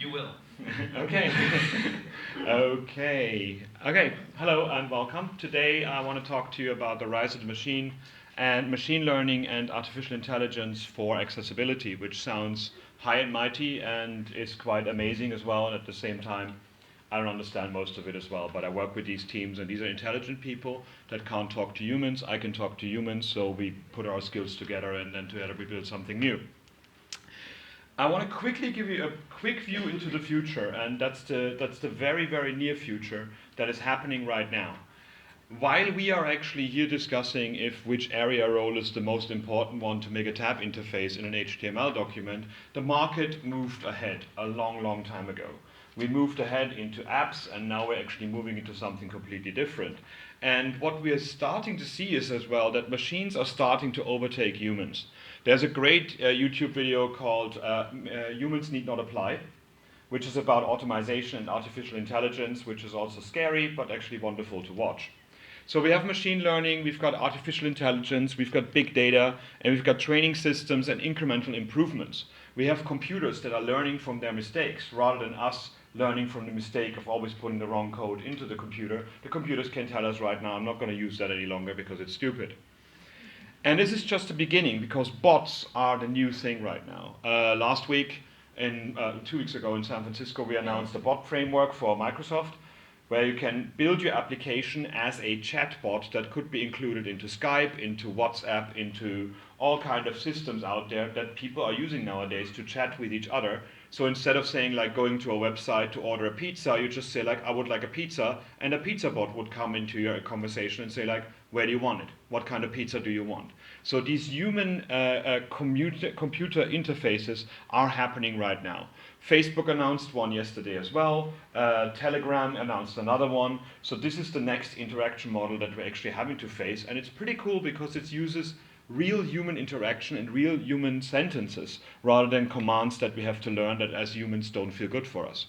You will. Okay. Okay. Hello and welcome. Today I want to talk to you about the rise of the machine and machine learning and artificial intelligence for accessibility, which sounds high and mighty and is quite amazing as well. And at the same time, I don't understand most of it as well. But I work with these teams, and these are intelligent people that can't talk to humans. I can talk to humans, so we put our skills together, and then together we build something new. I want to quickly give you a quick view into the future, and that's the very, very near future that is happening right now. While we are actually here discussing if which area role is the most important one to make a tab interface in an HTML document, the market moved ahead a long, long time ago. We moved ahead into apps, and now we're actually moving into something completely different. And what we are starting to see is as well that machines are starting to overtake humans. There's a great YouTube video called Humans Need Not Apply, which is about automation and artificial intelligence, which is also scary, but actually wonderful to watch. So we have machine learning, we've got artificial intelligence, we've got big data, and we've got training systems and incremental improvements. We have computers that are learning from their mistakes, rather than us learning from the mistake of always putting the wrong code into the computer. The computers can tell us right now, I'm not going to use that any longer because it's stupid. And this is just the beginning, because bots are the new thing right now. Last week, 2 weeks ago in San Francisco, we announced a bot framework for Microsoft, where you can build your application as a chatbot that could be included into Skype, into WhatsApp, into all kind of systems out there that people are using nowadays to chat with each other. So instead of saying like going to a website to order a pizza, you just say like, I would like a pizza, and a pizza bot would come into your conversation and say like, where do you want it? What kind of pizza do you want? So these human computer interfaces are happening right now. Facebook announced one yesterday as well. Telegram announced another one. So this is the next interaction model that we're actually having to face. And it's pretty cool because it uses real human interaction and real human sentences rather than commands that we have to learn that as humans don't feel good for us.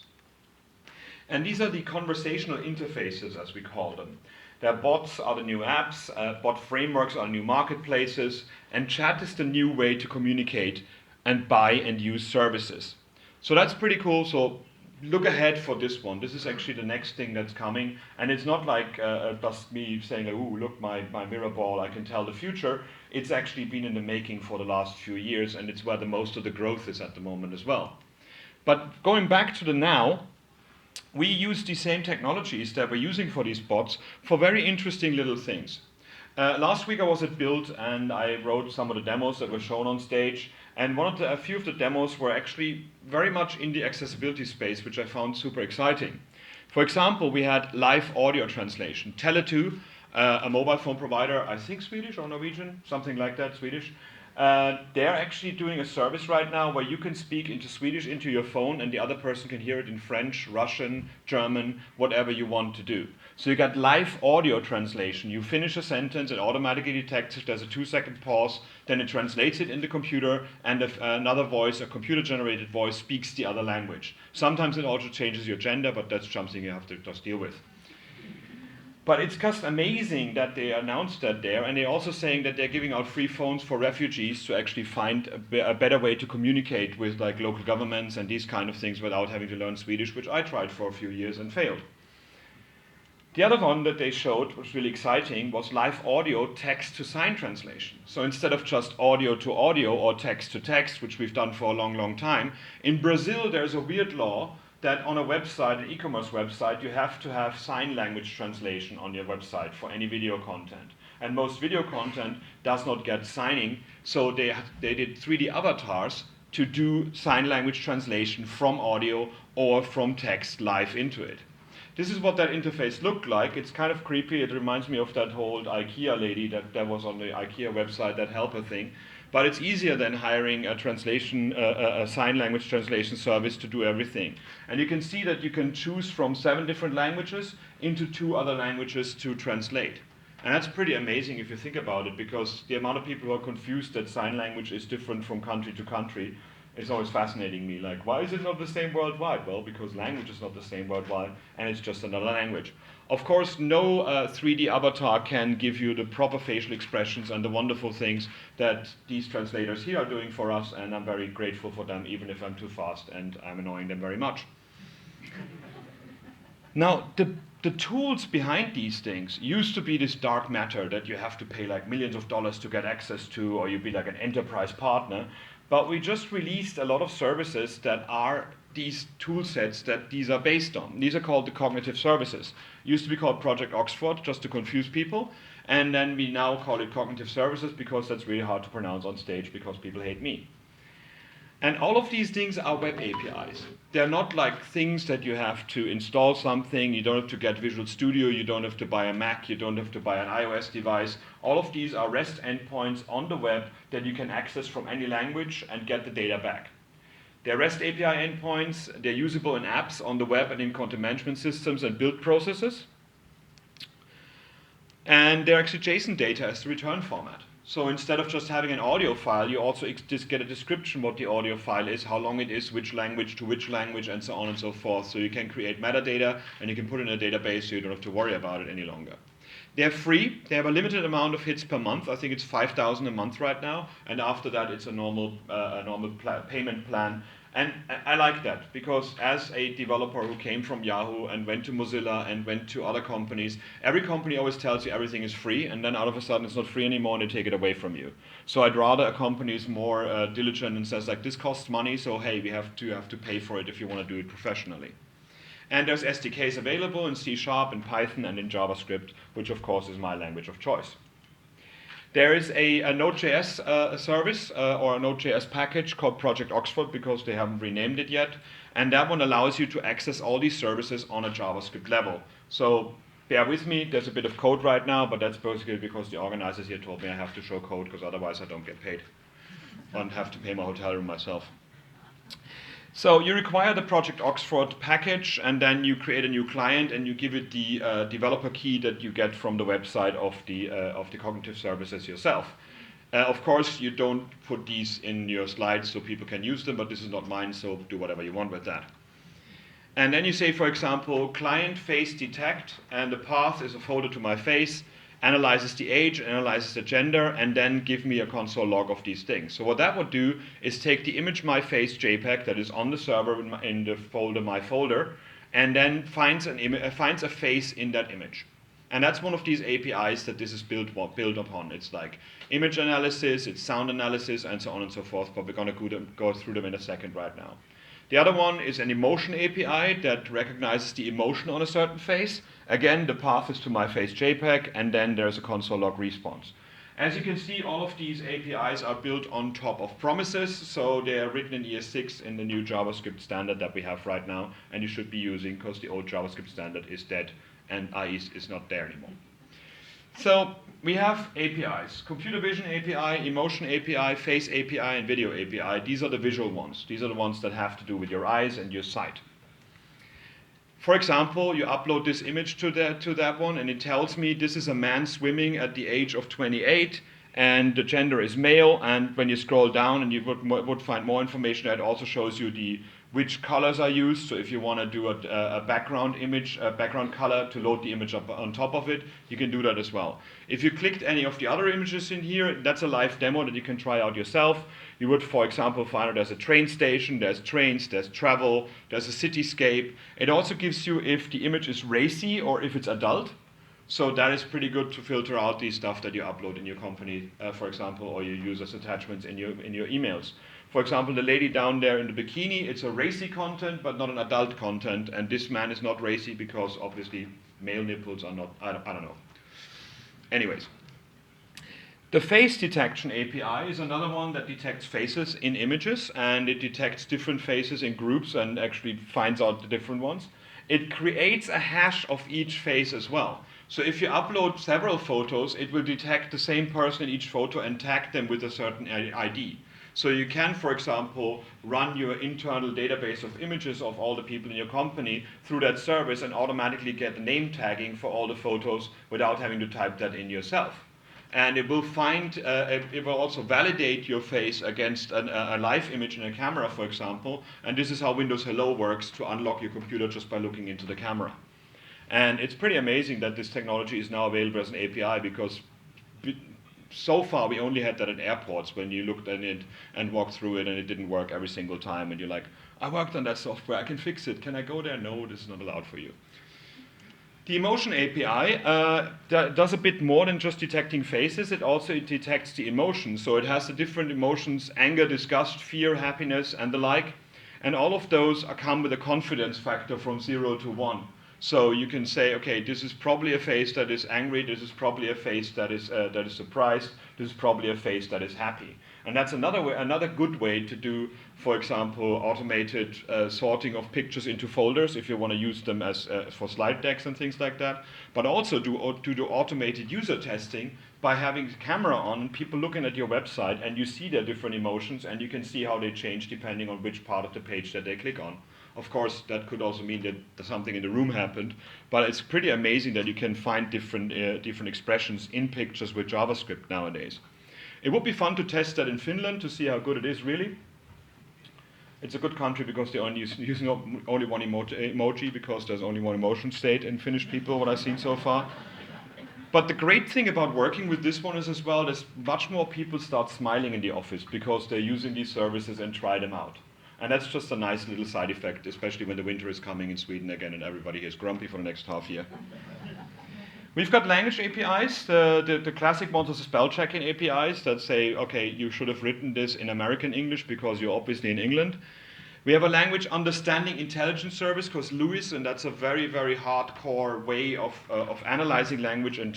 And these are the conversational interfaces, as we call them. Their bots are the new apps, bot frameworks are new marketplaces, and chat is the new way to communicate and buy and use services. So that's pretty cool. So look ahead for this one. This is actually the next thing that's coming. And it's not like just me saying, oh, look, my mirror ball, I can tell the future. It's actually been in the making for the last few years, and it's where the most of the growth is at the moment as well. But going back to the now, we use the same technologies that we're using for these bots for very interesting little things. Last week I was at Build, and I wrote some of the demos that were shown on stage. And a few of the demos were actually very much in the accessibility space, which I found super exciting. For example, we had live audio translation. Tele2, a mobile phone provider, I think Swedish or Norwegian, something like that, Swedish. They're actually doing a service right now where you can speak into Swedish into your phone, and the other person can hear it in French, Russian, German, whatever you want to do. So you got live audio translation. You finish a sentence, it automatically detects if there's a 2-second pause, then it translates it in the computer, and if another voice, a computer-generated voice, speaks the other language. Sometimes it also changes your gender, but that's something you have to just deal with. But it's just amazing that they announced that there, and they're also saying that they're giving out free phones for refugees to actually find a better way to communicate with like local governments and these kind of things without having to learn Swedish, which I tried for a few years and failed. The other one that they showed, which was really exciting, was live audio text to sign translation. So instead of just audio to audio or text to text, which we've done for a long, long time, in Brazil there's a weird law that on a website, an e-commerce website, you have to have sign language translation on your website for any video content. And most video content does not get signing, so they did 3D avatars to do sign language translation from audio or from text live into it. This is what that interface looked like. It's kind of creepy. It reminds me of that whole IKEA lady that was on the IKEA website, that helper thing. But it's easier than hiring a sign language translation service to do everything. And you can see that you can choose from 7 different languages into 2 other languages to translate. And that's pretty amazing if you think about it, because the amount of people who are confused that sign language is different from country to country It's always fascinating me, like, why is it not the same worldwide? Well, because language is not the same worldwide, and it's just another language. Of course, no 3D avatar can give you the proper facial expressions and the wonderful things that these translators here are doing for us, and I'm very grateful for them, even if I'm too fast and I'm annoying them very much. Now, the tools behind these things used to be this dark matter that you have to pay like millions of dollars to get access to, or you be like an enterprise partner. But we just released a lot of services that are these tool sets that these are based on. These are called the cognitive services. Used to be called Project Oxford, just to confuse people. And then we now call it cognitive services because that's really hard to pronounce on stage because people hate me. And all of these things are web APIs. They're not like things that you have to install something, you don't have to get Visual Studio, you don't have to buy a Mac, you don't have to buy an iOS device. All of these are REST endpoints on the web that you can access from any language and get the data back. They're REST API endpoints, they're usable in apps on the web and in content management systems and build processes. And they're actually JSON data as the return format. So instead of just having an audio file, you also just get a description what the audio file is, how long it is, which language to which language, and so on and so forth. So you can create metadata, and you can put it in a database so you don't have to worry about it any longer. They're free. They have a limited amount of hits per month. I think it's 5,000 a month right now. And after that, it's a normal payment plan. And I like that because as a developer who came from Yahoo and went to Mozilla and went to other companies, every company always tells you everything is free, and then all of a sudden it's not free anymore and they take it away from you. So I'd rather a company is more diligent and says like, this costs money, so hey, we have to pay for it if you want to do it professionally. And there's SDKs available in C# and Python and in JavaScript, which of course is my language of choice. There is a Node.js service or a Node.js package called Project Oxford because they haven't renamed it yet. And that one allows you to access all these services on a JavaScript level. So bear with me, there's a bit of code right now, but that's basically because the organizers here told me I have to show code because otherwise I don't get paid and have to pay my hotel room myself. So you require the Project Oxford package, and then you create a new client, and you give it the developer key that you get from the website of the cognitive services yourself. Of course, you don't put these in your slides so people can use them, but this is not mine, so do whatever you want with that. And then you say, for example, client face detect, and the path is a folder to my face, analyzes the age, analyzes the gender, and then give me a console log of these things. So what that would do is take the image my face JPEG that is on the server in the folder my folder, and then finds a face in that image. And that's one of these APIs that this is built upon. It's like image analysis, it's sound analysis, and so on and so forth, but we're going to go through them in a second right now. The other one is an emotion API that recognizes the emotion on a certain face. Again, the path is to my face JPEG, and then there's a console log response. As you can see, all of these APIs are built on top of promises, so they are written in ES6 in the new JavaScript standard that we have right now, and you should be using because the old JavaScript standard is dead, and IE is not there anymore. So we have APIs, computer vision API, emotion API, face API, and video API. These are the visual ones. These are the ones that have to do with your eyes and your sight. For example, you upload this image to that one, and it tells me this is a man swimming at the age of 28, and the gender is male. And when you scroll down, and you would find more information, it also shows you which colors are used. So if you want to do a background image, a background color to load the image up on top of it, you can do that as well. If you clicked any of the other images in here, that's a live demo that you can try out yourself. You would, for example, find there's a train station, there's trains, there's travel, there's a cityscape. It also gives you if the image is racy or if it's adult. So that is pretty good to filter out the stuff that you upload in your company, for example, or you use as attachments in your emails. For example, the lady down there in the bikini, it's a racy content, but not an adult content. And this man is not racy because obviously male nipples are not, I don't know. Anyways. The face detection API is another one that detects faces in images, and it detects different faces in groups and actually finds out the different ones. It creates a hash of each face as well. So if you upload several photos, it will detect the same person in each photo and tag them with a certain ID. So you can, for example, run your internal database of images of all the people in your company through that service and automatically get the name tagging for all the photos without having to type that in yourself. And it will find, it will also validate your face against a live image in a camera, for example. And this is how Windows Hello works to unlock your computer just by looking into the camera. And it's pretty amazing that this technology is now available as an API, because so far we only had that at airports when you looked at it and walked through it and it didn't work every single time. And you're like, I worked on that software, I can fix it. Can I go there? No, this is not allowed for you. The emotion API does a bit more than just detecting faces. It also detects the emotions. So it has the different emotions: anger, disgust, fear, happiness, and the like. And all of those come with a confidence factor from 0 to 1. So you can say, okay, this is probably a face that is angry. This is probably a face that is surprised. This is probably a face that is happy. And that's another good way to do, for example, automated sorting of pictures into folders if you want to use them as for slide decks and things like that. But also to do automated user testing by having the camera on, people looking at your website, and you see their different emotions, and you can see how they change depending on which part of the page that they click on. Of course, that could also mean that something in the room happened, but it's pretty amazing that you can find different expressions in pictures with JavaScript nowadays. It would be fun to test that in Finland to see how good it is, really. It's a good country because they're only using only one emoji, because there's only one emotion state in Finnish people, what I've seen so far. But the great thing about working with this one is as well, there's much more people start smiling in the office because they're using these services and try them out. And that's just a nice little side effect, especially when the winter is coming in Sweden again and everybody is grumpy for the next half year. We've got language APIs. The classic ones are spell checking APIs that say, okay, you should have written this in American English because you're obviously in England. We have a language understanding intelligence service called LUIS, and that's a very, very hardcore way of analyzing language and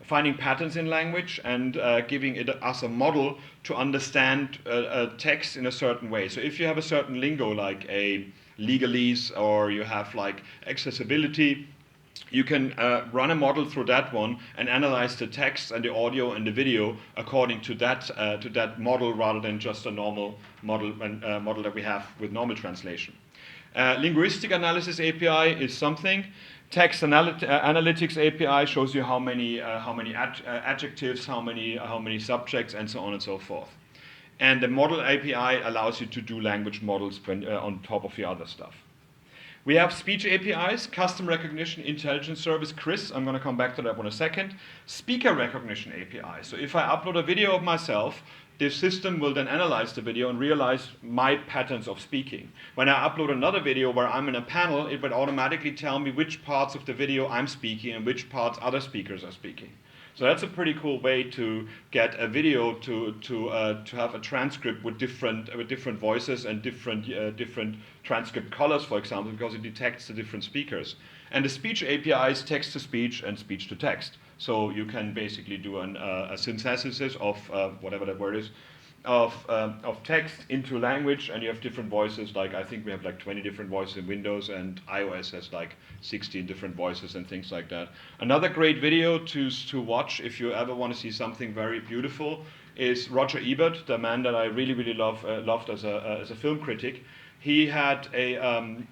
finding patterns in language and giving us a model to understand text in a certain way. So if you have a certain lingo, like a legalese, or you have like accessibility, you can run a model through that one and analyze the text and the audio and the video according to that model, rather than just a normal model that we have with normal translation. Linguistic analysis API is something. Text analytics API shows you how many adjectives, how many subjects, and so on and so forth. And the model API allows you to do language models on top of the other stuff. We have speech APIs, custom recognition intelligence service, CRIS. I'm going to come back to that one in a second. Speaker recognition API. So if I upload a video of myself, the system will then analyze the video and realize my patterns of speaking. When I upload another video where I'm in a panel, it will automatically tell me which parts of the video I'm speaking and which parts other speakers are speaking. So that's a pretty cool way to get a video to have a transcript with different voices and different transcript colors, for example, because it detects the different speakers. And the speech API is text to speech and speech to text. So you can basically do a synthesis of whatever that word is, of text into language, and you have different voices. Like I think we have like 20 different voices in Windows, and iOS has like 16 different voices and things like that. Another great video to watch if you ever want to see something very beautiful is Roger Ebert, the man that I really, really loved as a film critic. He had a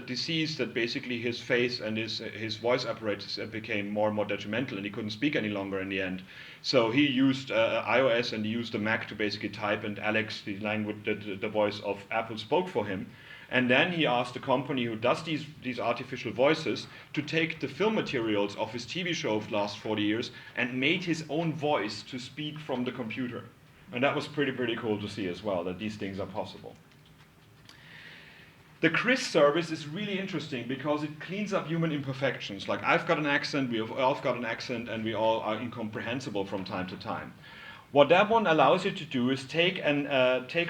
disease that basically his face and his voice apparatus became more and more detrimental, and he couldn't speak any longer in the end. So he used iOS, and he used the Mac to basically type, and Alex, the language, the voice of Apple, spoke for him. And then he asked the company who does these artificial voices to take the film materials of his TV show of the last 40 years and made his own voice to speak from the computer. And that was pretty cool to see as well, that these things are possible. The CRIS service is really interesting because it cleans up human imperfections. Like I've got an accent, we've all got an accent, and we all are incomprehensible from time to time. What that one allows you to do is take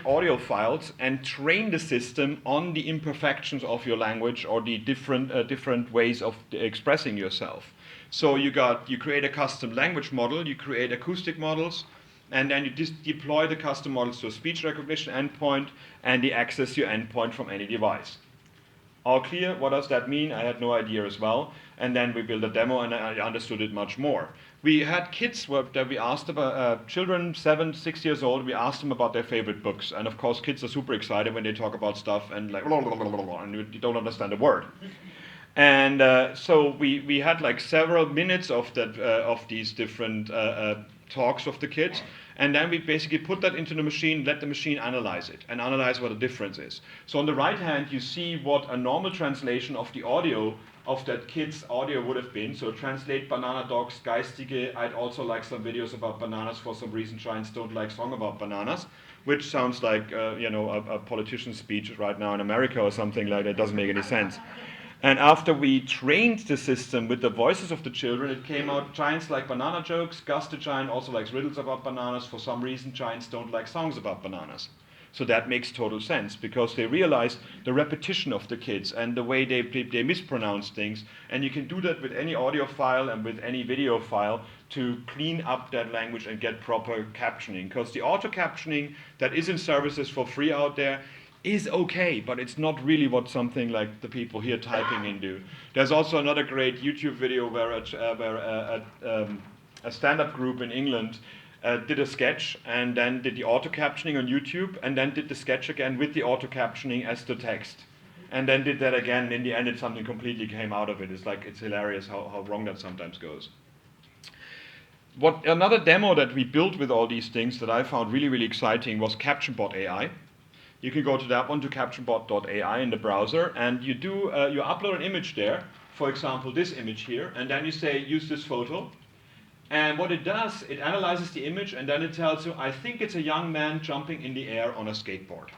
audio files and train the system on the imperfections of your language or the different ways of expressing yourself. So you create a custom language model, you create acoustic models, and then you just deploy the custom models to a speech recognition endpoint, and they access your endpoint from any device. All clear? What does that mean? I had no idea as well. And then we built a demo, and I understood it much more. We had kids that we asked about, children 7, 6 years old, we asked them about their favorite books. And of course, kids are super excited when they talk about stuff and like, and you don't understand a word. And so we had like several minutes of that of these different talks of the kids, and then we basically put that into the machine, let the machine analyze it, and analyze what the difference is. So on the right hand, you see what a normal translation of the audio of that kid's audio would have been. So translate banana dogs, geistige, I'd also like some videos about bananas for some reason, giants don't like song about bananas, which sounds like a politician's speech right now in America or something like that. Doesn't make any sense. And after we trained the system with the voices of the children, it came out giants like banana jokes, Gus the giant also likes riddles about bananas. For some reason, giants don't like songs about bananas. So that makes total sense because they realize the repetition of the kids and the way they mispronounce things. And you can do that with any audio file and with any video file to clean up that language and get proper captioning. Because the auto captioning that is in services for free out there is okay, but it's not really what something like the people here typing in do. There's also another great YouTube video where a stand-up group in England did a sketch and then did the auto captioning on YouTube and then did the sketch again with the auto captioning as the text. And then did that again. In the end, something completely came out of it. It's hilarious how wrong that sometimes goes. Another demo that we built with all these things that I found really, really exciting was CaptionBot AI. You can go to that one, to captionbot.ai in the browser, and you upload an image there, for example, this image here, and then you say, use this photo. And what it does, it analyzes the image, and then it tells you, I think it's a young man jumping in the air on a skateboard.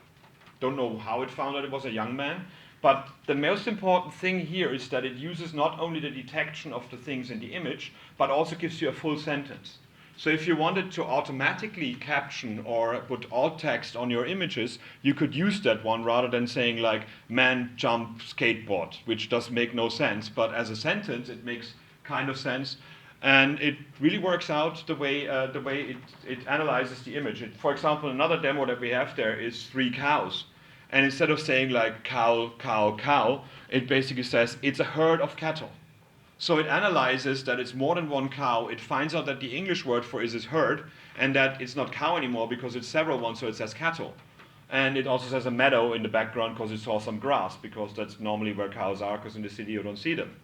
Don't know how it found out it was a young man, but the most important thing here is that it uses not only the detection of the things in the image, but also gives you a full sentence. So if you wanted to automatically caption or put alt text on your images, you could use that one rather than saying like man jump skateboard, which does make no sense. But as a sentence, it makes kind of sense. And it really works out the way it analyzes the image. For example, another demo that we have there is 3 cows. And instead of saying like cow, cow, cow, it basically says it's a herd of cattle. So it analyzes that it's more than one cow. It finds out that the English word for it is herd, and that it's not cow anymore because it's several ones, so it says cattle. And it also says a meadow in the background because it saw some grass, because that's normally where cows are, because in the city you don't see them.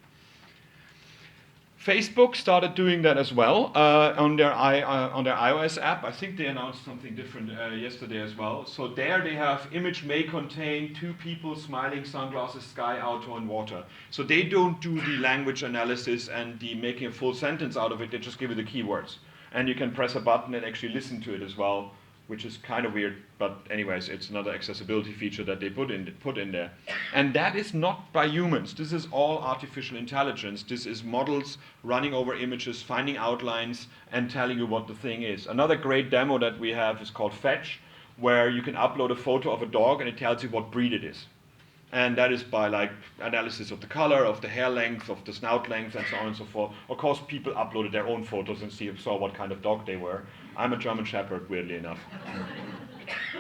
Facebook started doing that as well on their iOS app. I think they announced something different yesterday as well. So there they have image may contain 2 people smiling, sunglasses, sky, auto, and water. So they don't do the language analysis and the making a full sentence out of it. They just give you the keywords. And you can press a button and actually listen to it as well, which is kind of weird, but anyways, it's another accessibility feature that they put in there. And that is not by humans. This is all artificial intelligence. This is models running over images, finding outlines, and telling you what the thing is. Another great demo that we have is called Fetch, where you can upload a photo of a dog and it tells you what breed it is. And that is by like analysis of the color, of the hair length, of the snout length, and so on and so forth. Of course, people uploaded their own photos and saw what kind of dog they were. I'm a German Shepherd, weirdly enough.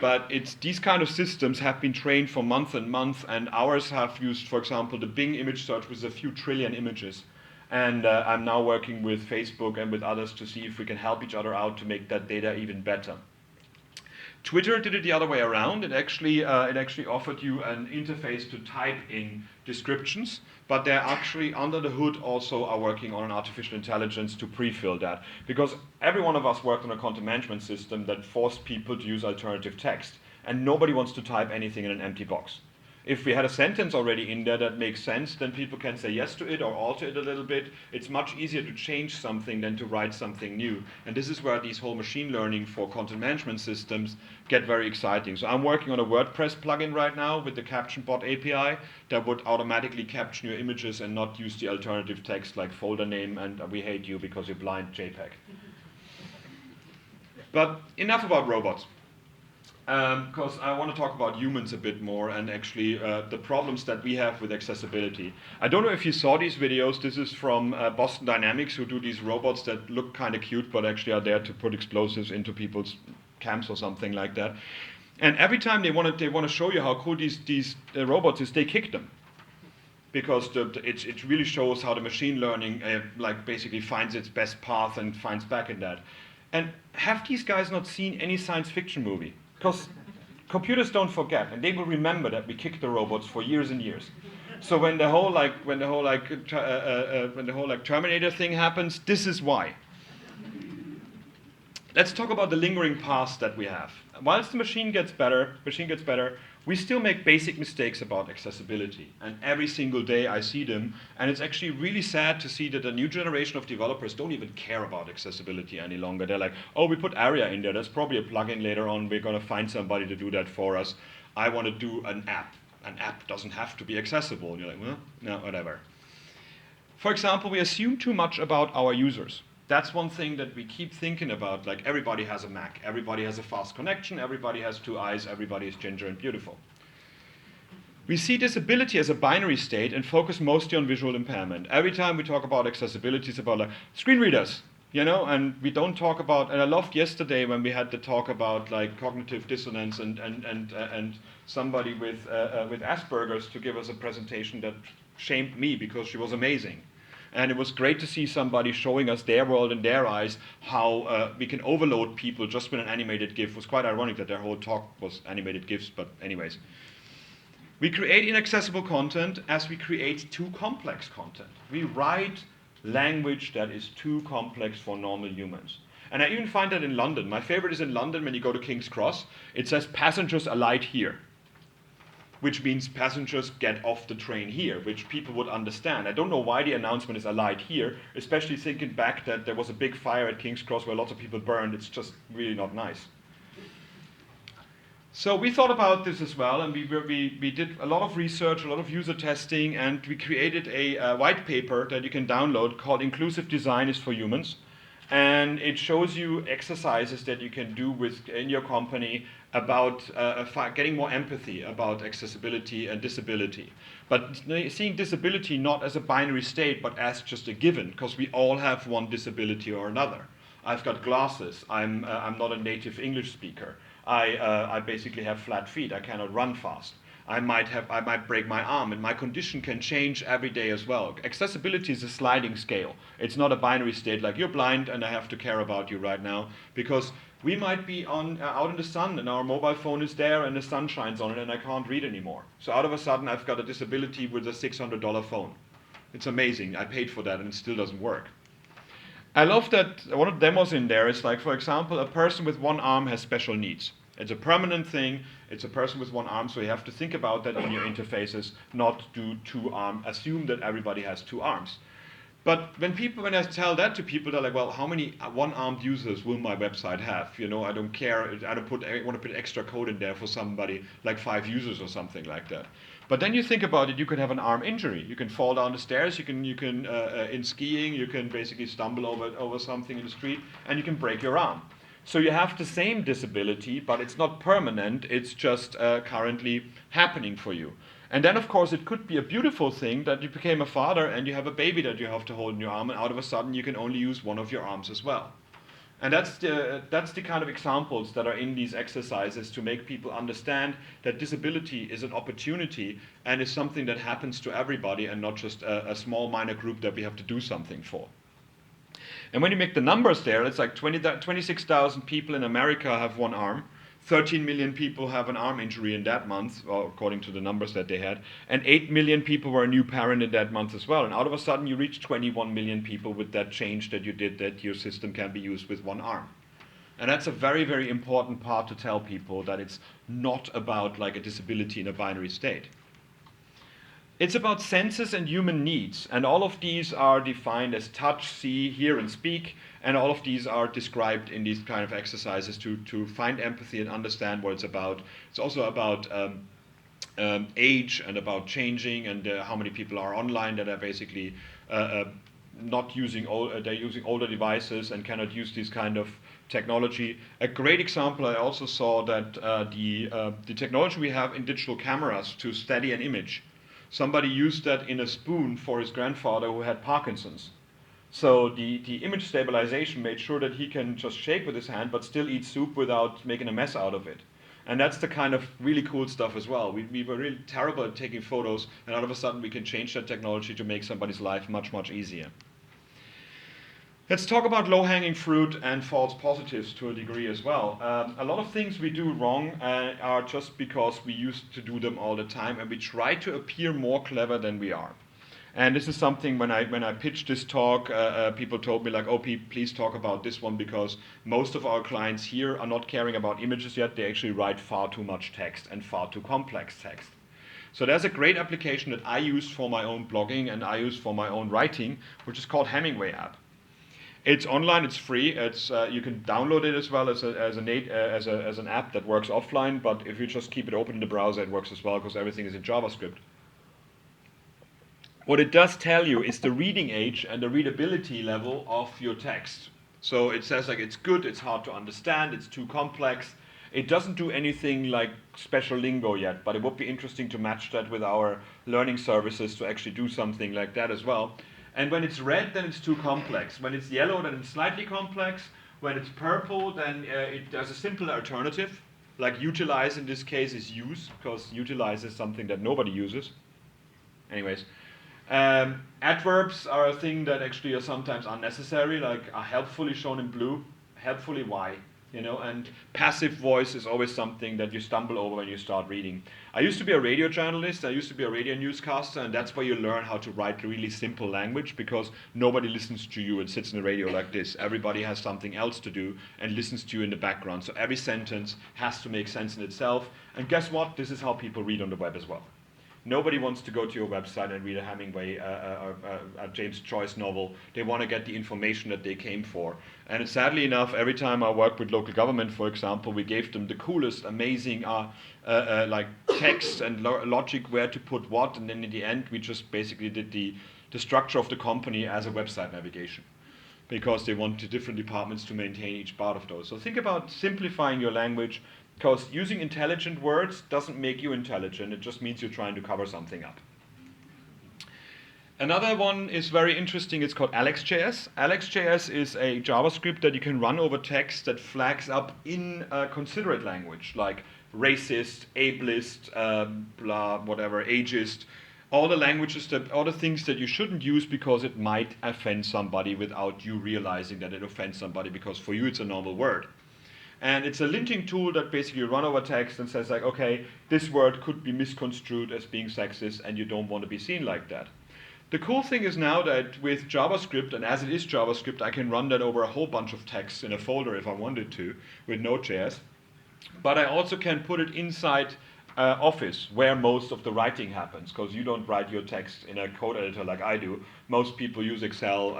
But these kind of systems have been trained for months and months, and ours have used, for example, the Bing image search with a few trillion images. And I'm now working with Facebook and with others to see if we can help each other out to make that data even better. Twitter did it the other way around. It actually offered you an interface to type in descriptions, but they're actually under the hood also are working on an artificial intelligence to pre-fill that. Because every one of us worked on a content management system that forced people to use alternative text, and nobody wants to type anything in an empty box. If we had a sentence already in there that makes sense, then people can say yes to it or alter it a little bit. It's much easier to change something than to write something new. And this is where these whole machine learning for content management systems get very exciting. So I'm working on a WordPress plugin right now with the CaptionBot API that would automatically caption your images and not use the alternative text like folder name and we hate you because you're blind JPEG. But enough about robots. Because I want to talk about humans a bit more and actually the problems that we have with accessibility. I don't know if you saw these videos. This is from Boston Dynamics, who do these robots that look kind of cute but actually are there to put explosives into people's camps or something like that. And every time they want to show you how cool these robots is, they kick them. Because it really shows how the machine learning like basically finds its best path and finds back in that. And have these guys not seen any science fiction movie? Because computers don't forget, and they will remember that we kicked the robots for years and years. So when the whole Terminator thing happens, this is why. Let's talk about the lingering past that we have. Whilst the machine gets better, we still make basic mistakes about accessibility. And every single day I see them. And it's actually really sad to see that a new generation of developers don't even care about accessibility any longer. They're like, oh, we put ARIA in there. There's probably a plugin later on. We're going to find somebody to do that for us. I want to do an app. An app doesn't have to be accessible. And you're like, well, no, whatever. For example, we assume too much about our users. That's one thing that we keep thinking about, like everybody has a Mac, everybody has a fast connection, everybody has two eyes, everybody is ginger and beautiful. We see disability as a binary state and focus mostly on visual impairment. Every time we talk about accessibility, it's about like screen readers, and we don't talk about, and I loved yesterday when we had the talk about like cognitive dissonance and somebody with Asperger's to give us a presentation that shamed me because she was amazing. And it was great to see somebody showing us their world and their eyes, how we can overload people just with an animated GIF. It was quite ironic that their whole talk was animated GIFs, but anyways. We create inaccessible content as we create too complex content. We write language that is too complex for normal humans. And I even find that in London. My favorite is in London when you go to King's Cross. It says passengers alight here, which means passengers get off the train here, which people would understand. I don't know why the announcement is alight here, especially thinking back that there was a big fire at King's Cross where lots of people burned. It's just really not nice. So we thought about this as well, and we did a lot of research, a lot of user testing, and we created a white paper that you can download called Inclusive Design is for Humans. And it shows you exercises that you can do in your company about getting more empathy about accessibility and disability. But seeing disability not as a binary state, but as just a given, because we all have one disability or another. I've got glasses. I'm not a native English speaker. I basically have flat feet. I cannot run fast. I might break my arm, and my condition can change every day as well. Accessibility is a sliding scale. It's not a binary state like you're blind and I have to care about you right now, because we might be out in the sun and our mobile phone is there and the sun shines on it and I can't read anymore. So out of a sudden I've got a disability with a $600 phone. It's amazing. I paid for that and it still doesn't work. I love that one of the demos in there is like, for example, a person with one arm has special needs. It's a permanent thing. It's a person with one arm, so you have to think about that in your interfaces, not do assume that everybody has two arms. But when I tell that to people, they're like, well, how many one-armed users will my website have? I don't care. I want to put extra code in there for somebody, like 5 users or something like that. But then you think about it, you could have an arm injury. You can fall down the stairs, you can in skiing, you can basically stumble over something in the street, and you can break your arm. So you have the same disability, but it's not permanent, it's just currently happening for you. And then, of course, it could be a beautiful thing that you became a father and you have a baby that you have to hold in your arm, and out of a sudden you can only use one of your arms as well. And that's the kind of examples that are in these exercises to make people understand that disability is an opportunity and is something that happens to everybody and not just a small minor group that we have to do something for. And when you make the numbers there, it's like 26,000 people in America have one arm. 13 million people have an arm injury in that month, according to the numbers that they had. And 8 million people were a new parent in that month as well. And out of a sudden, you reach 21 million people with that change that you did, that your system can be used with one arm. And that's a very, very important part to tell people, that it's not about like a disability in a binary state. It's about senses and human needs, and all of these are defined as touch, see, hear, and speak, and all of these are described in these kind of exercises to find empathy and understand what it's about. It's also about age and about changing, and how many people are online that are basically not using they're using older devices and cannot use this kind of technology. A great example, I also saw that the technology we have in digital cameras to steady an image. Somebody used that in a spoon for his grandfather who had Parkinson's. So the image stabilization made sure that he can just shake with his hand but still eat soup without making a mess out of it. And that's the kind of really cool stuff as well. We were really terrible at taking photos, and all of a sudden we can change that technology to make somebody's life much, much easier. Let's talk about low-hanging fruit and false positives to a degree as well. A lot of things we do wrong are just because we used to do them all the time, and we try to appear more clever than we are. And this is something when I pitched this talk, people told me like, "Oh, please talk about this one because most of our clients here are not caring about images yet. They actually write far too much text and far too complex text." So there's a great application that I use for my own blogging and I use for my own writing, which is called Hemingway app. It's online. It's free. It's you can download it as well as an app that works offline. But if you just keep it open in the browser, it works as well because everything is in JavaScript. What it does tell you is the reading age and the readability level of your text. So it says like it's good, it's hard to understand, it's too complex. It doesn't do anything like special lingo yet, but it would be interesting to match that with our learning services to actually do something like that as well. And when it's red, then it's too complex. When it's yellow, then it's slightly complex. When it's purple, then there's a simple alternative. Like utilize in this case is use, because utilize is something that nobody uses. Anyways. Adverbs are a thing that actually are sometimes unnecessary, like are helpfully shown in blue. Helpfully, why? And passive voice is always something that you stumble over when you start reading. I used to be a radio journalist, I used to be a radio newscaster, and that's where you learn how to write really simple language because nobody listens to you and sits in the radio like this. Everybody has something else to do and listens to you in the background. So every sentence has to make sense in itself. And guess what? This is how people read on the web as well. Nobody wants to go to your website and read a Hemingway, a James Joyce novel. They want to get the information that they came for. And sadly enough, every time I work with local government, for example, we gave them the coolest, amazing like text and logic where to put what, and then in the end, we just basically did the structure of the company as a website navigation because they want the different departments to maintain each part of those. So think about simplifying your language, because using intelligent words doesn't make you intelligent, it just means you're trying to cover something up. Another one is very interesting, it's called AlexJS. AlexJS is a JavaScript that you can run over text that flags up in a considerate language, like racist, ableist, blah, whatever, ageist, all the things that you shouldn't use because it might offend somebody without you realizing that it offends somebody because for you it's a normal word. And it's a linting tool that basically run over text and says like, okay, this word could be misconstrued as being sexist and you don't want to be seen like that. The cool thing is now that with JavaScript, and as it is JavaScript, I can run that over a whole bunch of text in a folder if I wanted to with Node.js. But I also can put it inside Office, where most of the writing happens, because you don't write your text in a code editor like I do. Most people use Excel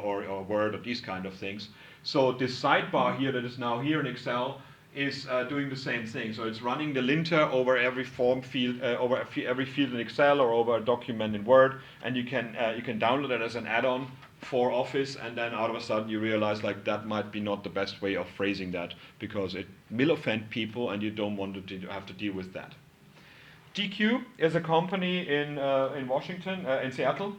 or Word or these kind of things. So this sidebar here that is now here in Excel is doing the same thing. So it's running the linter over every form field, over every field in Excel or over a document in Word, and you can download it as an add-on for Office, and then all of a sudden you realize like that might be not the best way of phrasing that because it will offend people and you don't want to have to deal with that. DQ is a company in Washington, in Seattle,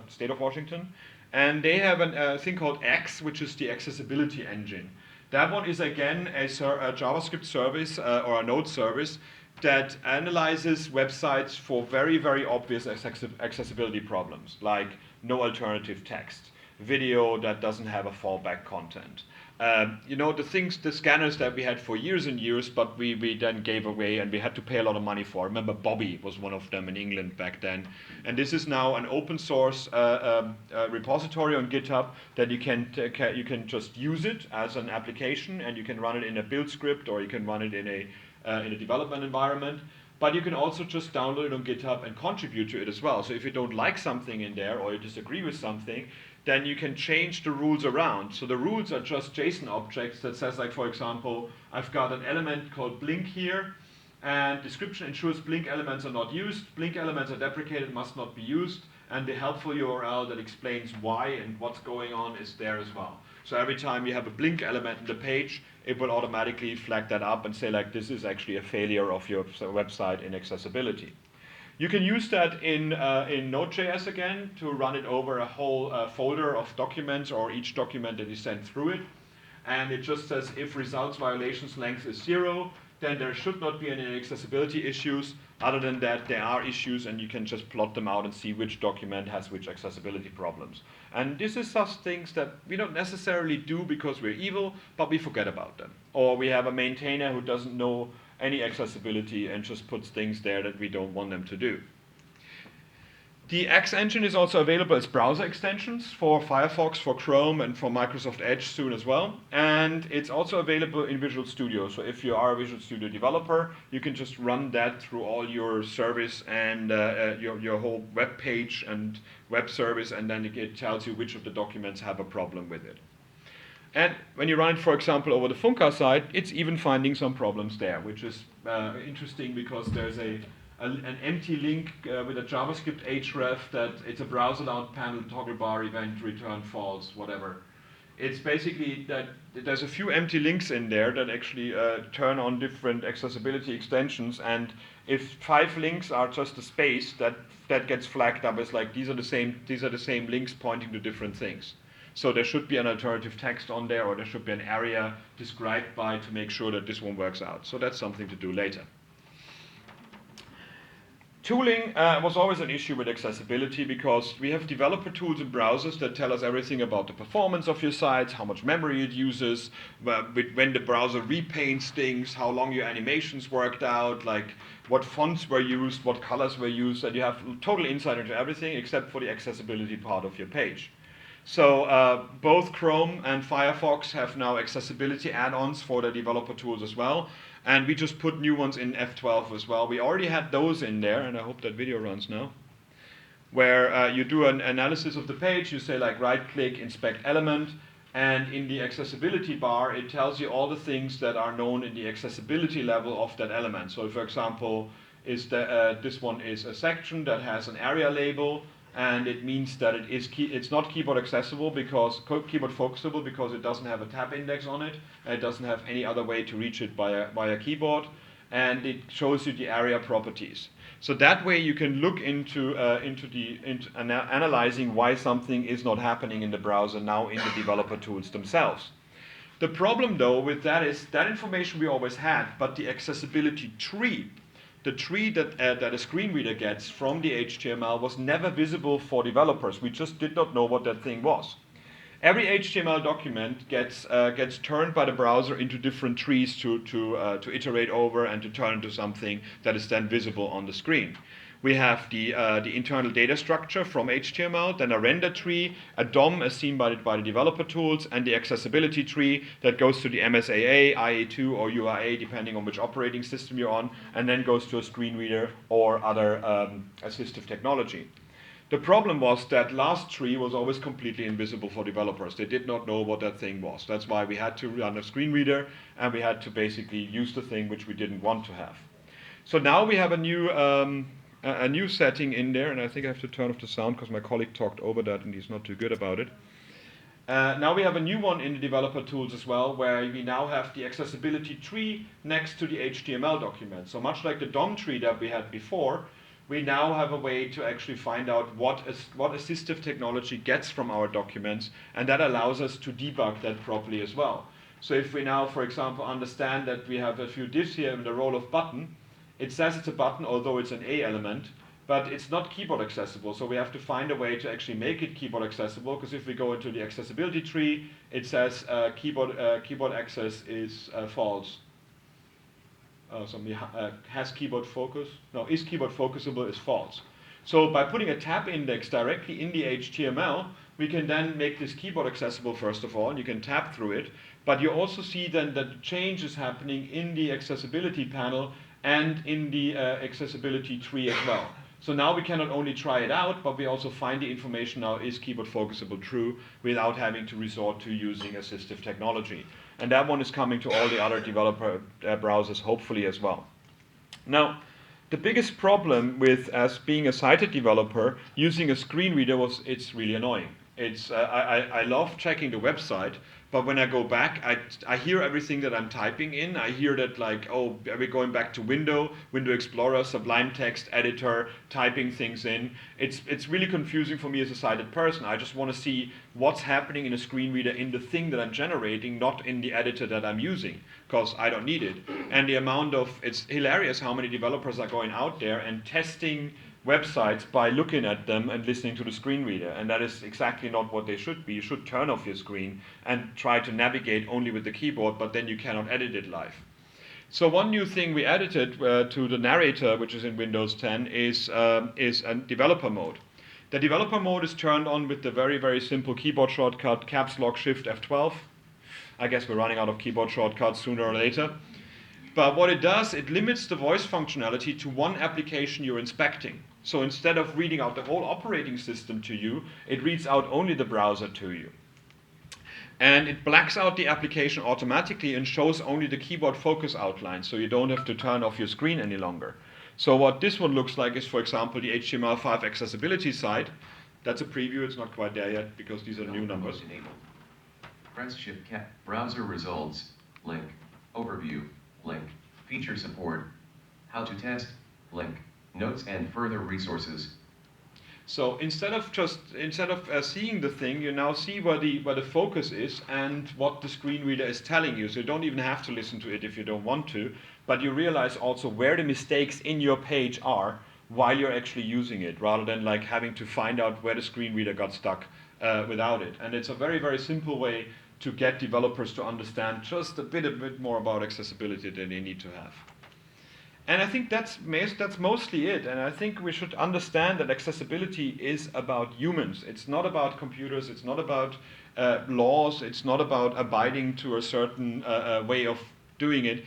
state of Washington, and they have a thing called X, which is the accessibility engine. That one is again a JavaScript service or a Node service that analyzes websites for very, very obvious accessibility problems, like no alternative text, video that doesn't have a fallback content. The scanners that we had for years and years, but we then gave away and we had to pay a lot of money for. I remember Bobby was one of them in England back then. And this is now an open source repository on GitHub that you can just use it as an application, and you can run it in a build script or you can run it in a development environment. But you can also just download it on GitHub and contribute to it as well. So if you don't like something in there or you disagree with something, then you can change the rules around. So the rules are just JSON objects that says, like, for example, I've got an element called blink here, and description ensures blink elements are not used, blink elements are deprecated, must not be used, and the helpful URL that explains why and what's going on is there as well. So every time you have a blink element in the page, it will automatically flag that up and say, like, this is actually a failure of your website in accessibility. You can use that in Node.js again to run it over a whole folder of documents or each document that is sent through it. And it just says if results violations length is 0, then there should not be any accessibility issues. Other than that, there are issues, and you can just plot them out and see which document has which accessibility problems. And this is such things that we don't necessarily do because we're evil, but we forget about them. Or we have a maintainer who doesn't know any accessibility and just puts things there that we don't want them to do. The X engine is also available as browser extensions for Firefox, for Chrome, and for Microsoft Edge soon as well. And it's also available in Visual Studio. So if you are a Visual Studio developer, you can just run that through all your service and your whole web page and web service, and then it tells you which of the documents have a problem with it. And when you run it, for example, over the Funka side, it's even finding some problems there, which is interesting because there's an empty link with a JavaScript href that it's a browser down panel toggle bar event return false, whatever. It's basically that there's a few empty links in there that actually turn on different accessibility extensions, and if 5 links are just a space, that gets flagged up as like these are the same links pointing to different things. So there should be an alternative text on there, or there should be an area described by to make sure that this one works out. So that's something to do later. Tooling was always an issue with accessibility because we have developer tools in browsers that tell us everything about the performance of your sites, how much memory it uses, when the browser repaints things, how long your animations worked out, like what fonts were used, what colors were used, and you have total insight into everything except for the accessibility part of your page. So both Chrome and Firefox have now accessibility add-ons for the developer tools as well. And we just put new ones in F12 as well. We already had those in there, and I hope that video runs now, where you do an analysis of the page. You say like right-click, inspect element, and in the accessibility bar, it tells you all the things that are known in the accessibility level of that element. So for example, this one is a section that has an area label, and it means that it's not keyboard accessible because keyboard focusable because it doesn't have a tab index on it, and it doesn't have any other way to reach it via keyboard, and it shows you the area properties. So that way you can look into analyzing why something is not happening in the browser now in the developer tools themselves. The problem though with that is that information we always had, but the accessibility tree, the tree that a screen reader gets from the HTML was never visible for developers. We just did not know what that thing was. Every HTML document gets turned by the browser into different trees to iterate over and to turn into something that is then visible on the screen. We have the internal data structure from HTML, then a render tree, a DOM as seen by the developer tools, and the accessibility tree that goes to the MSAA, IA2, or URA, depending on which operating system you're on, and then goes to a screen reader or other assistive technology. The problem was that last tree was always completely invisible for developers. They did not know what that thing was. That's why we had to run a screen reader, and we had to basically use the thing which we didn't want to have. So now we have a new setting in there, and I think I have to turn off the sound because my colleague talked over that and he's not too good about it. Now we have a new one in the developer tools as well, where we now have the accessibility tree next to the HTML document. So much like the DOM tree that we had before, we now have a way to actually find out what assistive technology gets from our documents, and that allows us to debug that properly as well. So if we now, for example, understand that we have a few divs here in the role of button, it says it's a button, although it's an A element, but it's not keyboard accessible, so we have to find a way to actually make it keyboard accessible, because if we go into the accessibility tree, it says keyboard access is false. Somebody has keyboard focus. No, is keyboard focusable is false. So by putting a tab index directly in the HTML, we can then make this keyboard accessible first of all, and you can tab through it, but you also see then that the change is happening in the accessibility panel and in the accessibility tree as well. So now we can not only try it out, but we also find the information now, is keyboard focusable true, without having to resort to using assistive technology. And that one is coming to all the other developer browsers, hopefully as well. Now, the biggest problem with being a sighted developer using a screen reader was it's really annoying. I love checking the website, but when I go back, I hear everything that I'm typing in. I hear that like, oh, are we going back to Window Explorer, Sublime Text Editor, typing things in. It's really confusing for me as a sighted person. I just want to see what's happening in a screen reader in the thing that I'm generating, not in the editor that I'm using, because I don't need it. And the amount of, it's hilarious how many developers are going out there and testing websites by looking at them and listening to the screen reader, and that is exactly not what they should be. You should turn off your screen and try to navigate only with the keyboard, but then you cannot edit it live. So one new thing we added to the narrator, which is in Windows 10, is a developer mode. The developer mode is turned on with the very, very simple keyboard shortcut caps lock shift F12. I guess we're running out of keyboard shortcuts sooner or later. But what it does, it limits the voice functionality to one application you're inspecting. So instead of reading out the whole operating system to you, it reads out only the browser to you. And it blacks out the application automatically and shows only the keyboard focus outline, so you don't have to turn off your screen any longer. So what this one looks like is, for example, the HTML5 accessibility site. That's a preview, it's not quite there yet because these are new numbers. Press Shift Cap, browser results, link, overview, link, feature support, how to test, link, notes and further resources. So instead of seeing the thing, you now see where the focus is and what the screen reader is telling you. So you don't even have to listen to it if you don't want to, but you realize also where the mistakes in your page are while you're actually using it, rather than like having to find out where the screen reader got stuck without it. And it's a very, very simple way to get developers to understand just a bit more about accessibility than they need to have. And I think that's mostly it. And I think we should understand that accessibility is about humans. It's not about computers. It's not about laws. It's not about abiding to a certain way of doing it.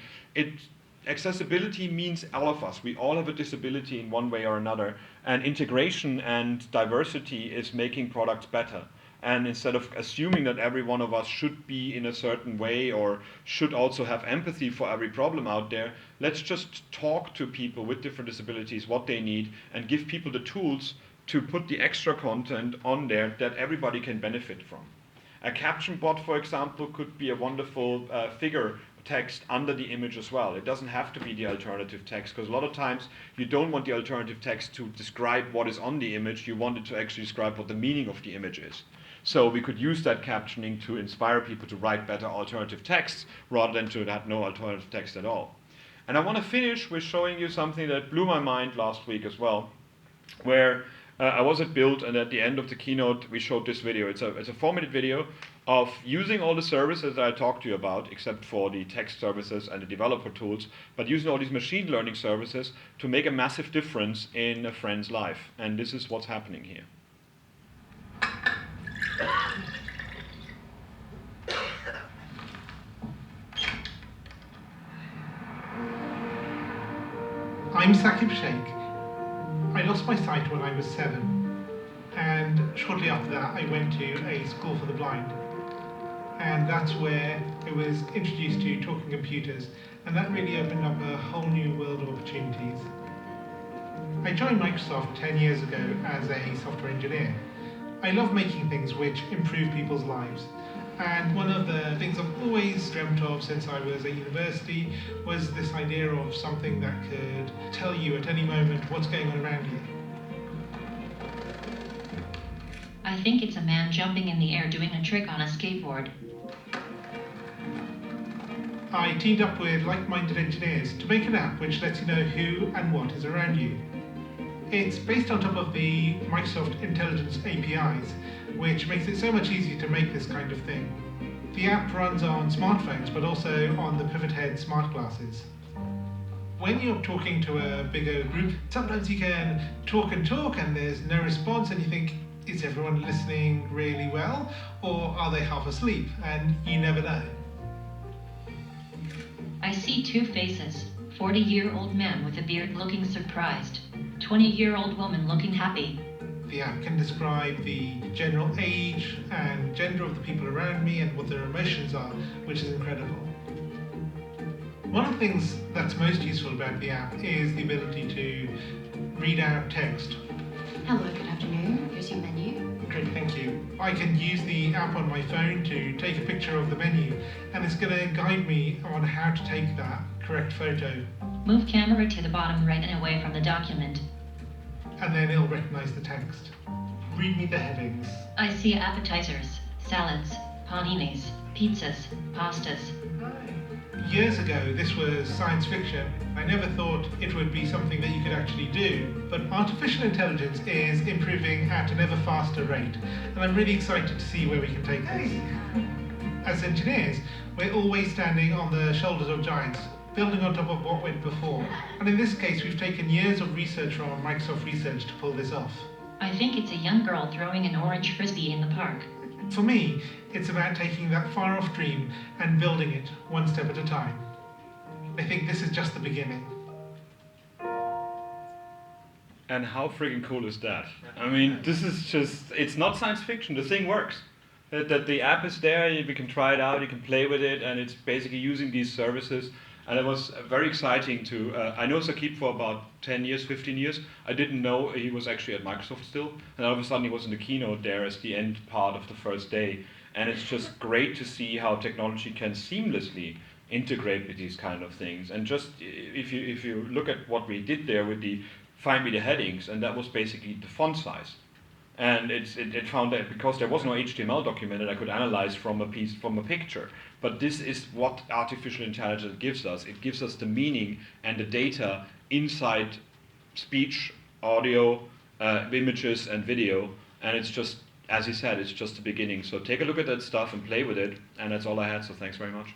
Accessibility means all of us. We all have a disability in one way or another. And integration and diversity is making products better. And instead of assuming that every one of us should be in a certain way or should also have empathy for every problem out there, let's just talk to people with different disabilities, what they need, and give people the tools to put the extra content on there that everybody can benefit from. A caption bot, for example, could be a wonderful figure text under the image as well. It doesn't have to be the alternative text, because a lot of times you don't want the alternative text to describe what is on the image. You want it to actually describe what the meaning of the image is. So we could use that captioning to inspire people to write better alternative texts rather than to have no alternative text at all. And I want to finish with showing you something that blew my mind last week as well, where I was at Build, and at the end of the keynote we showed this video. It's a 4-minute video of using all the services that I talked to you about, except for the text services and the developer tools, but using all these machine learning services to make a massive difference in a friend's life. And this is what's happening here. I'm Saqib Sheikh. I lost my sight when I was 7, and shortly after that I went to a school for the blind, and that's where I was introduced to talking computers, and that really opened up a whole new world of opportunities. I joined Microsoft 10 years ago as a software engineer. I love making things which improve people's lives. And one of the things I've always dreamt of since I was at university was this idea of something that could tell you at any moment what's going on around you. I think it's a man jumping in the air doing a trick on a skateboard. I teamed up with like-minded engineers to make an app which lets you know who and what is around you. It's based on top of the Microsoft Intelligence APIs, which makes it so much easier to make this kind of thing. The app runs on smartphones, but also on the Pivot Head smart glasses. When you're talking to a bigger group, sometimes you can talk and there's no response, and you think, is everyone listening really well, or are they half asleep? And you never know. I see two faces, 40-year-old man with a beard looking surprised, 20-year-old woman looking happy. The app can describe the general age and gender of the people around me and what their emotions are, which is incredible. One of the things that's most useful about the app is the ability to read out text. Hello, good afternoon. Here's your menu. Great, thank you. I can use the app on my phone to take a picture of the menu, and it's going to guide me on how to take that correct photo. Move camera to the bottom right and away from the document. And then it'll recognize the text. Read me the headings. I see appetizers, salads, paninis, pizzas, pastas. Years ago, this was science fiction. I never thought it would be something that you could actually do, but artificial intelligence is improving at an ever faster rate, and I'm really excited to see where we can take this. As engineers, we're always standing on the shoulders of giants, building on top of what went before, and in this case, we've taken years of research from Microsoft Research to pull this off. I think it's a young girl throwing an orange frisbee in the park. For me, it's about taking that far-off dream and building it one step at a time. I think this is just the beginning. And how friggin' cool is that? I mean, this is just, it's not science fiction, the thing works. That the app is there, we can try it out, you can play with it, and it's basically using these services. And it was very exciting to, I know Saqib for about 10 years, 15 years. I didn't know he was actually at Microsoft still. And all of a sudden he was in the keynote there as the end part of the first day. And it's just great to see how technology can seamlessly integrate with these kind of things. And just, if you look at what we did there with the find me the headings, and that was basically the font size. And it found that because there was no HTML document that I could analyze from a picture. But this is what artificial intelligence gives us. It gives us the meaning and the data inside speech, audio, images, and video. And it's just, as he said, it's just the beginning. So take a look at that stuff and play with it. And that's all I had, so thanks very much.